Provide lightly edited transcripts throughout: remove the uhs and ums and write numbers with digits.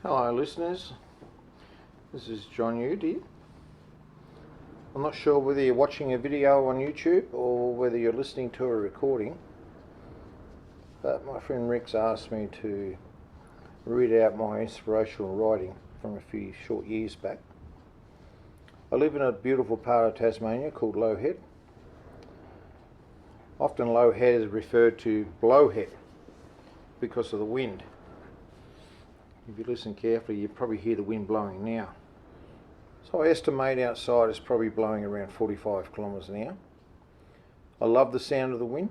Hello listeners, this is John Ude here. I'm not sure whether you're watching a video on YouTube or whether you're listening to a recording, but my friend Rick's asked me to read out my inspirational writing from a few short years back. I live in a beautiful part of Tasmania called Low Head. Often Low Head is referred to Blowhead because of the wind. If you listen carefully, you probably hear the wind blowing now. So I estimate outside it's probably blowing around 45 kilometres an hour. I love the sound of the wind.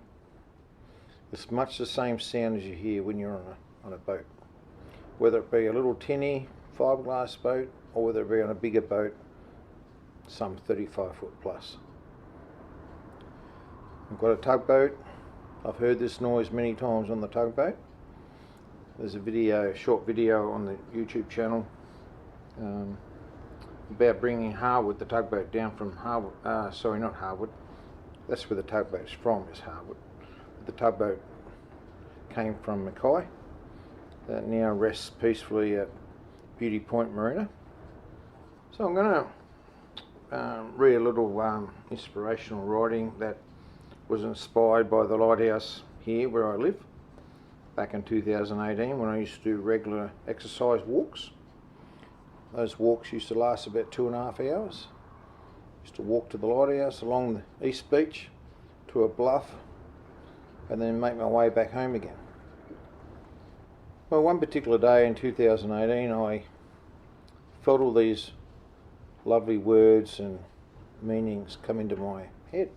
It's much the same sound as you hear when you're on a boat. Whether it be a little tinny fiberglass boat or whether it be on a bigger boat, some 35 foot plus. I've got a tugboat. I've heard this noise many times on the tugboat. There's a short video on the YouTube channel about bringing Harwood, the tugboat, down from Harwood. Not Harwood. That's where the tugboat's from, is Harwood. The tugboat came from Mackay. That now rests peacefully at Beauty Point Marina. So I'm going to read a little inspirational writing that was inspired by the Lighthouse here where I live. Back in 2018 when I used to do regular exercise walks. Those walks used to last about 2.5 hours. Used to walk to the Lighthouse along the East Beach to a bluff and then make my way back home again. Well, one particular day in 2018 I felt all these lovely words and meanings come into my head.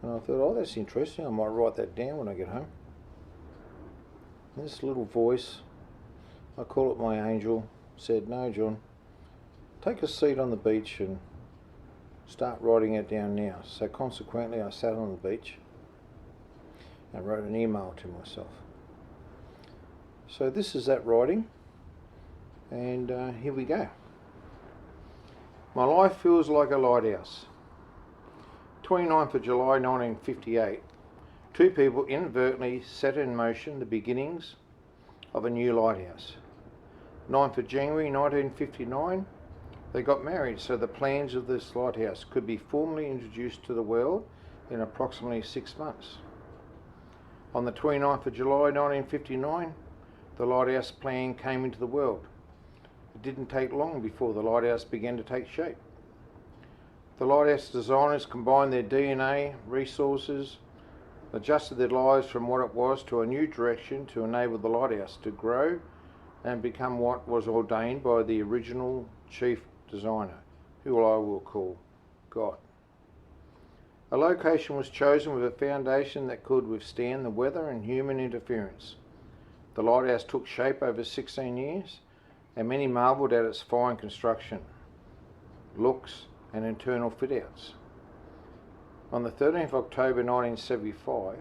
And I thought, oh, that's interesting, I might write that down when I get home. This little voice, I call it my angel, said, no John, take a seat on the beach and start writing it down now. So consequently I sat on the beach and wrote an email to myself. So this is that writing, and here we go. My life feels like a lighthouse. 29th of July 1958. Two people inadvertently set in motion the beginnings of a new lighthouse. 9th of January 1959, they got married, so the plans of this lighthouse could be formally introduced to the world in approximately 6 months. On the 29th of July 1959, the lighthouse plan came into the world. It didn't take long before the lighthouse began to take shape. The lighthouse designers combined their DNA, resources, adjusted their lives from what it was to a new direction to enable the lighthouse to grow and become what was ordained by the original chief designer, who I will call God. A location was chosen with a foundation that could withstand the weather and human interference. The lighthouse took shape over 16 years, and many marvelled at its fine construction, looks and internal fit-outs. On the 13th of October 1975,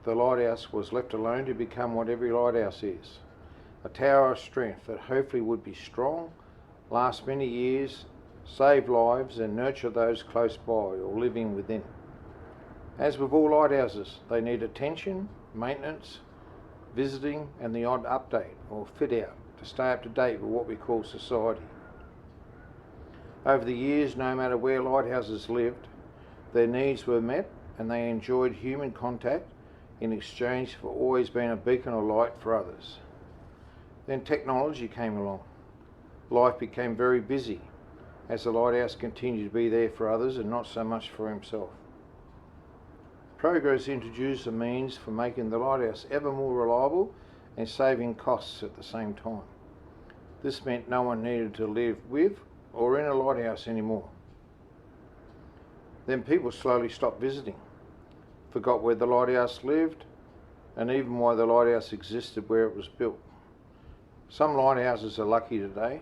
the lighthouse was left alone to become what every lighthouse is, a tower of strength that hopefully would be strong, last many years, save lives and nurture those close by or living within. As with all lighthouses, they need attention, maintenance, visiting and the odd update or fit-out to stay up to date with what we call society. Over the years, no matter where lighthouses lived, their needs were met and they enjoyed human contact in exchange for always being a beacon of light for others. Then technology came along. Life became very busy as the lighthouse continued to be there for others and not so much for himself. Progress introduced a means for making the lighthouse ever more reliable and saving costs at the same time. This meant no one needed to live with or in a lighthouse anymore. Then people slowly stopped visiting, forgot where the lighthouse lived, and even why the lighthouse existed where it was built. Some lighthouses are lucky today.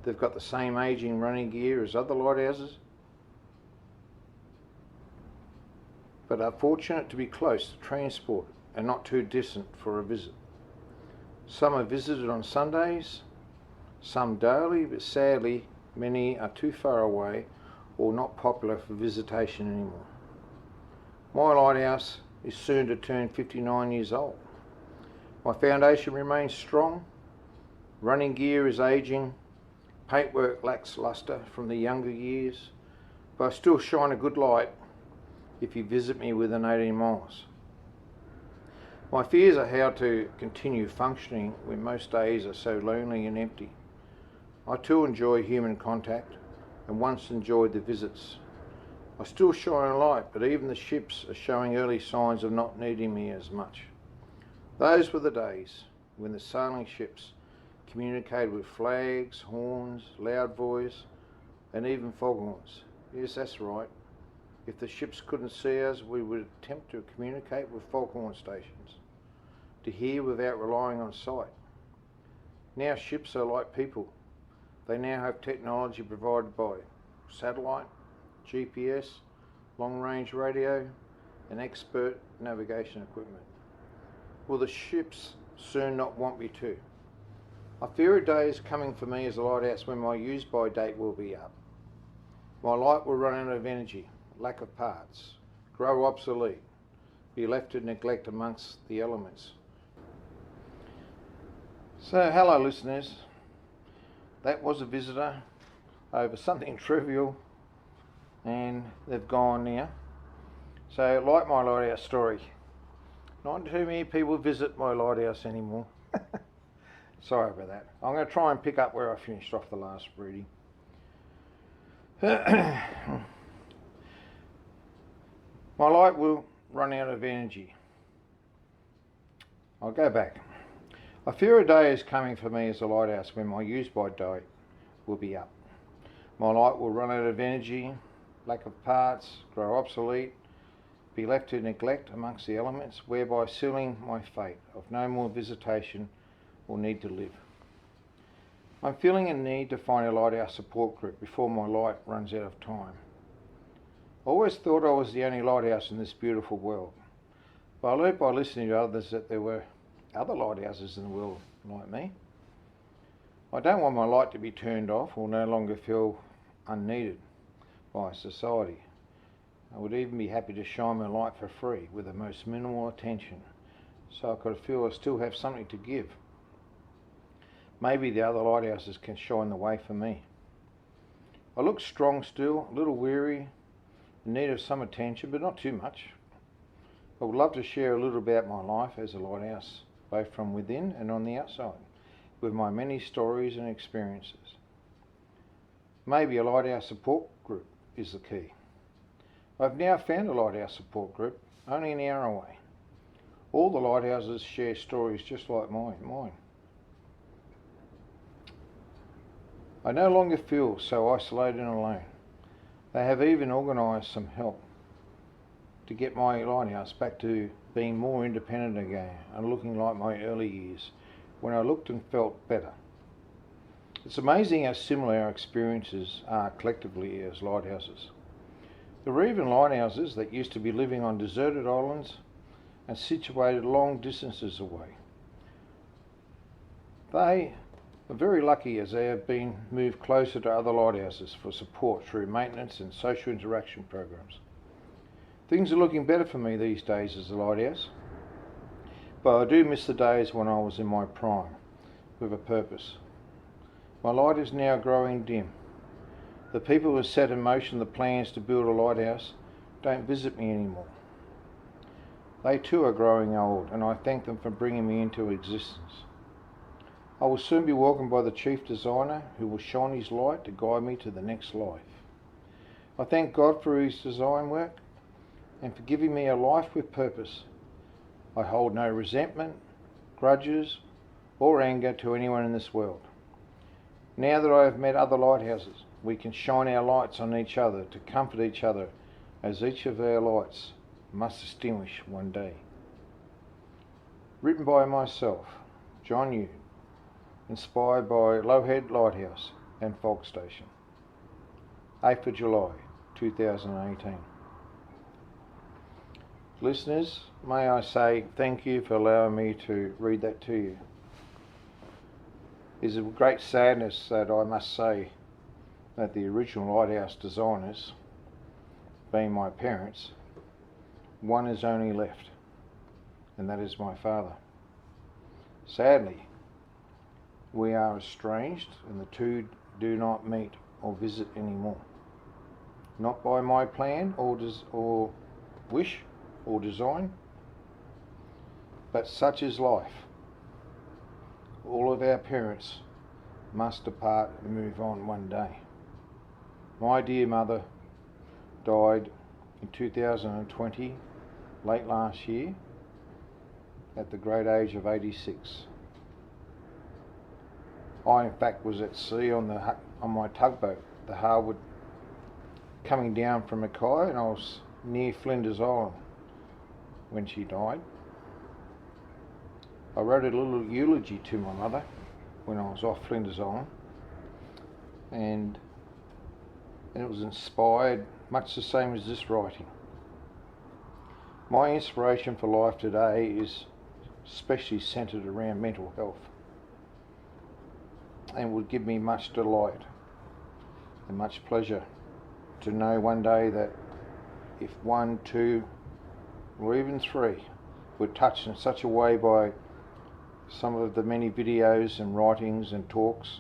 They've got the same ageing running gear as other lighthouses, but are fortunate to be close to transport and not too distant for a visit. Some are visited on Sundays, some daily, but sadly many are too far away or not popular for visitation anymore. My lighthouse is soon to turn 59 years old. My foundation remains strong, Running gear is aging, paintwork lacks lustre from the younger years, but I still shine a good light if you visit me within 18 miles. My fears are how to continue functioning when most days are so lonely and empty. I too enjoy human contact and once enjoyed the visits. I still shine a light, but even the ships are showing early signs of not needing me as much. Those were the days when the sailing ships communicated with flags, horns, loud voice, and even foghorns. Yes, that's right. If the ships couldn't see us, we would attempt to communicate with foghorn stations, to hear without relying on sight. Now ships are like people. They now have technology provided by satellite, GPS, long-range radio, and expert navigation equipment. Will the ships soon not want me to? I fear a day is coming for me as a lighthouse when my use-by date will be up. My light will run out of energy, lack of parts, grow obsolete, be left to neglect amongst the elements. So, hello listeners. That was a visitor over something trivial, and they've gone now. So, like my lighthouse story, not too many people visit my lighthouse anymore. Sorry about that. I'm going to try and pick up where I finished off the last reading. My light will run out of energy. I'll go back. I fear a day is coming for me as a lighthouse when my use-by date will be up. My light will run out of energy, lack of parts, grow obsolete, be left to neglect amongst the elements, whereby sealing my fate of no more visitation or need to live. I'm feeling a need to find a lighthouse support group before my light runs out of time. I always thought I was the only lighthouse in this beautiful world, but I learnt by listening to others that there were other lighthouses in the world like me. I don't want my light to be turned off or no longer feel unneeded by society. I would even be happy to shine my light for free with the most minimal attention, so I could feel I still have something to give. Maybe the other lighthouses can shine the way for me. I look strong still, a little weary, in need of some attention, but not too much. I would love to share a little about my life as a lighthouse, both from within and on the outside, with my many stories and experiences. Maybe a lighthouse support group is the key. I've now found a lighthouse support group only an hour away. All the lighthouses share stories just like mine. I no longer feel so isolated and alone. They have even organised some help to get my lighthouse back to being more independent again and looking like my early years when I looked and felt better. It's amazing how similar our experiences are collectively as lighthouses. There were even lighthouses that used to be living on deserted islands and situated long distances away. They are very lucky as they have been moved closer to other lighthouses for support through maintenance and social interaction programs. Things are looking better for me these days as a lighthouse, but I do miss the days when I was in my prime with a purpose. My light is now growing dim. The people who set in motion the plans to build a lighthouse don't visit me anymore. They too are growing old, and I thank them for bringing me into existence. I will soon be welcomed by the chief designer who will shine his light to guide me to the next life. I thank God for his design work and for giving me a life with purpose. I hold no resentment, grudges, or anger to anyone in this world. Now that I have met other lighthouses, we can shine our lights on each other to comfort each other, as each of our lights must extinguish one day. Written by myself, John Yu, inspired by Lowhead Lighthouse and Fog Station. 8th of July 2018. Listeners, may I say thank you for allowing me to read that to you. It is a great sadness that I must say that the original lighthouse designers, being my parents, one is only left, and that is my father. Sadly, we are estranged, and the two do not meet or visit anymore. Not by my plan or wish or design, but such is life. All of our parents must depart and move on one day. My dear mother died in 2020, late last year, at the great age of 86. I, in fact, was at sea on my tugboat, the Harwood, coming down from Mackay, and I was near Flinders Island when she died. I wrote a little eulogy to my mother when I was off Flinders Island, and it was inspired much the same as this writing. My inspiration for life today is especially centred around mental health, and would give me much delight and much pleasure to know one day that if 1, 2, or even 3 were touched in such a way by some of the many videos and writings and talks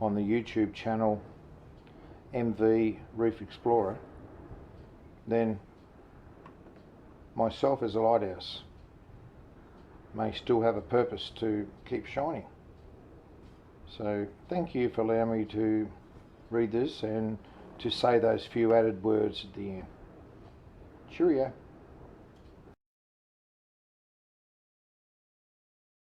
on the YouTube channel MV Reef Explorer, then myself as a lighthouse may still have a purpose to keep shining. So thank you for allowing me to read this and to say those few added words at the end. Cheerio.